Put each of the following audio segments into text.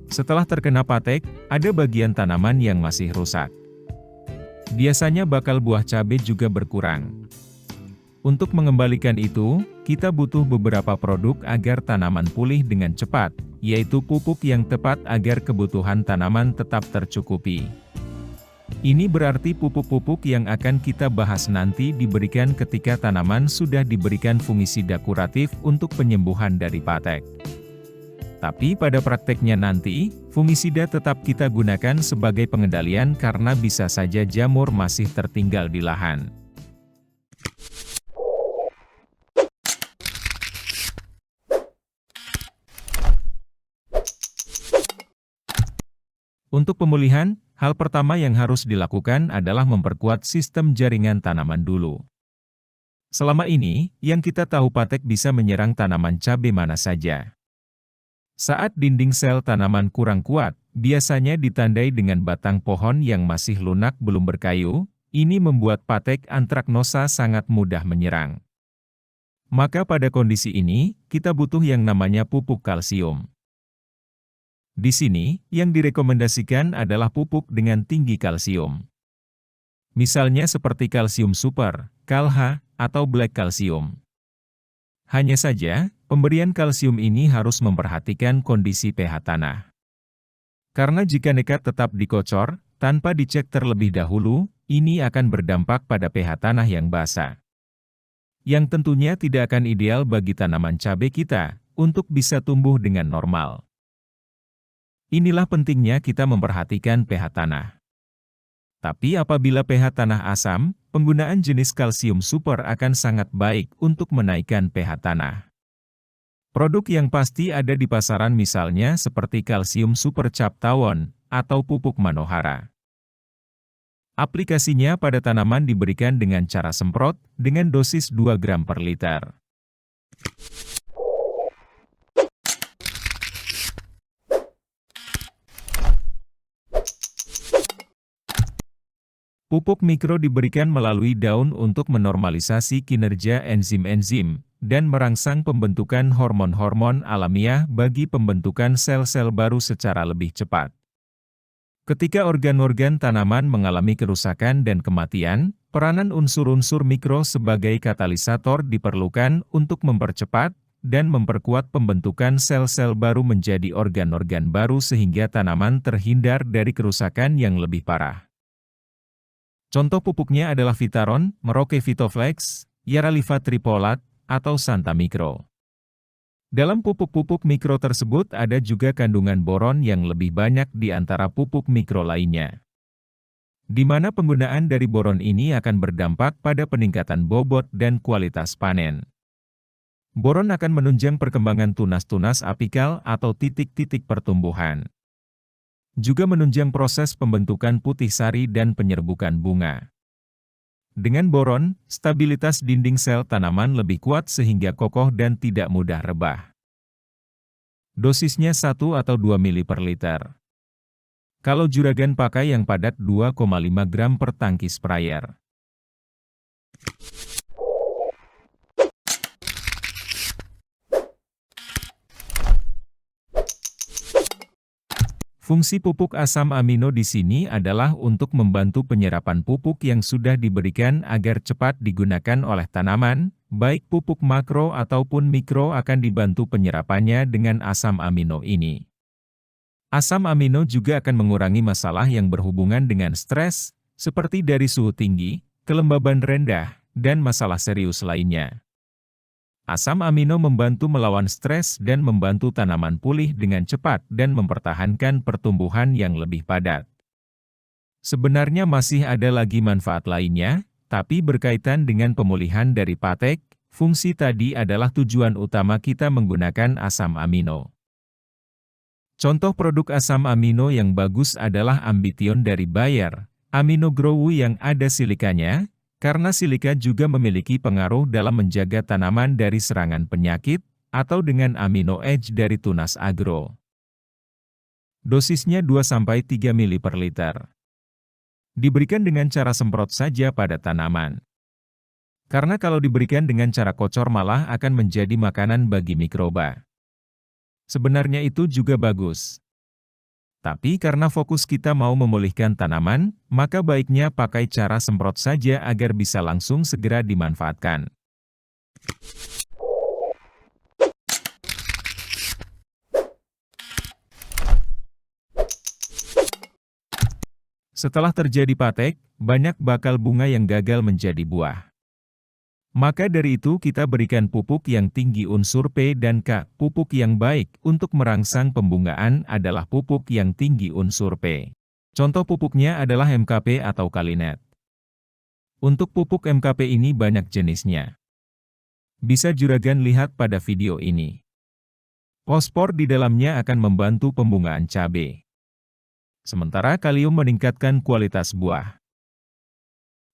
Setelah terkena patek, ada bagian tanaman yang masih rusak. Biasanya bakal buah cabai juga berkurang. Untuk mengembalikan itu, kita butuh beberapa produk agar tanaman pulih dengan cepat, yaitu pupuk yang tepat agar kebutuhan tanaman tetap tercukupi. Ini berarti pupuk-pupuk yang akan kita bahas nanti diberikan ketika tanaman sudah diberikan fungisida kuratif untuk penyembuhan dari patek. Tapi pada prakteknya nanti, fungisida tetap kita gunakan sebagai pengendalian karena bisa saja jamur masih tertinggal di lahan. Untuk pemulihan, hal pertama yang harus dilakukan adalah memperkuat sistem jaringan tanaman dulu. Selama ini, yang kita tahu patek bisa menyerang tanaman cabai mana saja. Saat dinding sel tanaman kurang kuat, biasanya ditandai dengan batang pohon yang masih lunak belum berkayu, ini membuat patek antraknosa sangat mudah menyerang. Maka pada kondisi ini, kita butuh yang namanya pupuk kalsium. Di sini, yang direkomendasikan adalah pupuk dengan tinggi kalsium. Misalnya seperti kalsium super, KalH, atau black kalsium. Hanya saja, pemberian kalsium ini harus memperhatikan kondisi pH tanah. Karena jika nekat tetap dikocor, tanpa dicek terlebih dahulu, ini akan berdampak pada pH tanah yang basah. Yang tentunya tidak akan ideal bagi tanaman cabai kita, untuk bisa tumbuh dengan normal. Inilah pentingnya kita memperhatikan pH tanah. Tapi apabila pH tanah asam, penggunaan jenis kalsium super akan sangat baik untuk menaikkan pH tanah. Produk yang pasti ada di pasaran misalnya seperti kalsium super cap tawon, atau pupuk manohara. Aplikasinya pada tanaman diberikan dengan cara semprot, dengan dosis 2 gram per liter. Pupuk mikro diberikan melalui daun untuk menormalisasi kinerja enzim-enzim, dan merangsang pembentukan hormon-hormon alamiah bagi pembentukan sel-sel baru secara lebih cepat. Ketika organ-organ tanaman mengalami kerusakan dan kematian, peranan unsur-unsur mikro sebagai katalisator diperlukan untuk mempercepat dan memperkuat pembentukan sel-sel baru menjadi organ-organ baru sehingga tanaman terhindar dari kerusakan yang lebih parah. Contoh pupuknya adalah Vitaron, Merauke Vitoflex, Yaraliva Tripolat, atau Santa Mikro. Dalam pupuk-pupuk mikro tersebut ada juga kandungan boron yang lebih banyak di antara pupuk mikro lainnya. Di mana penggunaan dari boron ini akan berdampak pada peningkatan bobot dan kualitas panen. Boron akan menunjang perkembangan tunas-tunas apikal atau titik-titik pertumbuhan. Juga menunjang proses pembentukan putih sari dan penyerbukan bunga. Dengan boron, stabilitas dinding sel tanaman lebih kuat sehingga kokoh dan tidak mudah rebah. Dosisnya 1 atau 2 mili per liter. Kalau juragan pakai yang padat 2,5 gram per tangki sprayer. Fungsi pupuk asam amino di sini adalah untuk membantu penyerapan pupuk yang sudah diberikan agar cepat digunakan oleh tanaman, baik pupuk makro ataupun mikro akan dibantu penyerapannya dengan asam amino ini. Asam amino juga akan mengurangi masalah yang berhubungan dengan stres, seperti dari suhu tinggi, kelembaban rendah, dan masalah serius lainnya. Asam amino membantu melawan stres dan membantu tanaman pulih dengan cepat dan mempertahankan pertumbuhan yang lebih padat. Sebenarnya masih ada lagi manfaat lainnya, tapi berkaitan dengan pemulihan dari patek, fungsi tadi adalah tujuan utama kita menggunakan asam amino. Contoh produk asam amino yang bagus adalah Ambition dari Bayer, Amino Grow yang ada silikanya, karena silika juga memiliki pengaruh dalam menjaga tanaman dari serangan penyakit, atau dengan Amino Edge dari Tunas Agro. Dosisnya 2-3 mili per liter. Diberikan dengan cara semprot saja pada tanaman. Karena kalau diberikan dengan cara kocor malah akan menjadi makanan bagi mikroba. Sebenarnya itu juga bagus. Tapi karena fokus kita mau memulihkan tanaman, maka baiknya pakai cara semprot saja agar bisa langsung segera dimanfaatkan. Setelah terjadi patek, banyak bakal bunga yang gagal menjadi buah. Maka dari itu kita berikan pupuk yang tinggi unsur P dan K. Pupuk yang baik untuk merangsang pembungaan adalah pupuk yang tinggi unsur P. Contoh pupuknya adalah MKP atau Kalinet. Untuk pupuk MKP ini banyak jenisnya. Bisa juragan lihat pada video ini. Fosfor di dalamnya akan membantu pembungaan cabai. Sementara kalium meningkatkan kualitas buah.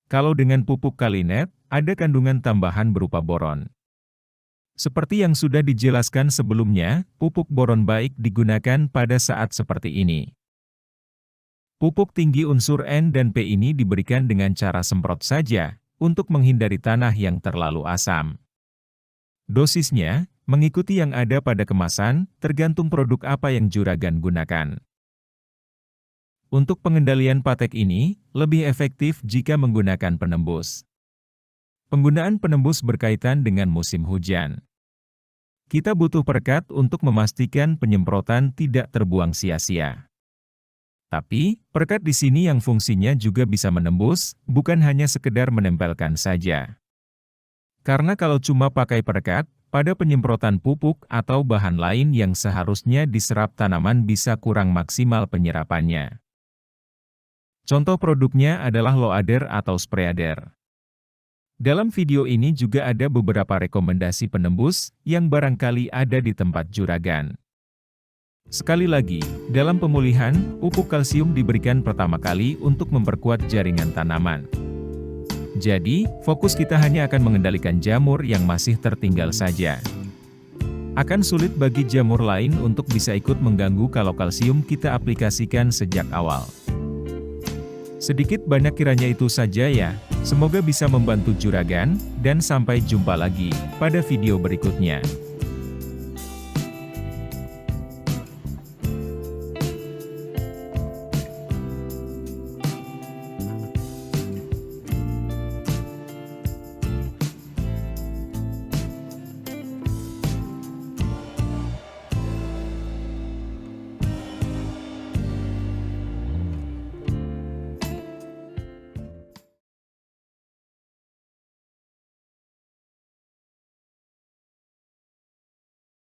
Kalau dengan pupuk Kalinet, ada kandungan tambahan berupa boron. Seperti yang sudah dijelaskan sebelumnya, pupuk boron baik digunakan pada saat seperti ini. Pupuk tinggi unsur N dan P ini diberikan dengan cara semprot saja, untuk menghindari tanah yang terlalu asam. Dosisnya, mengikuti yang ada pada kemasan, tergantung produk apa yang juragan gunakan. Untuk pengendalian patek ini, lebih efektif jika menggunakan penembus. Penggunaan penembus berkaitan dengan musim hujan. Kita butuh perekat untuk memastikan penyemprotan tidak terbuang sia-sia. Tapi, perekat di sini yang fungsinya juga bisa menembus, bukan hanya sekedar menempelkan saja. Karena kalau cuma pakai perekat, pada penyemprotan pupuk atau bahan lain yang seharusnya diserap tanaman bisa kurang maksimal penyerapannya. Contoh produknya adalah Loader atau Sprayer. Dalam video ini juga ada beberapa rekomendasi penembus yang barangkali ada di tempat juragan. Sekali lagi, dalam pemulihan, pupuk kalsium diberikan pertama kali untuk memperkuat jaringan tanaman. Jadi, fokus kita hanya akan mengendalikan jamur yang masih tertinggal saja. Akan sulit bagi jamur lain untuk bisa ikut mengganggu kalau kalsium kita aplikasikan sejak awal. Sedikit banyak kiranya itu saja ya, semoga bisa membantu juragan, dan sampai jumpa lagi pada video berikutnya.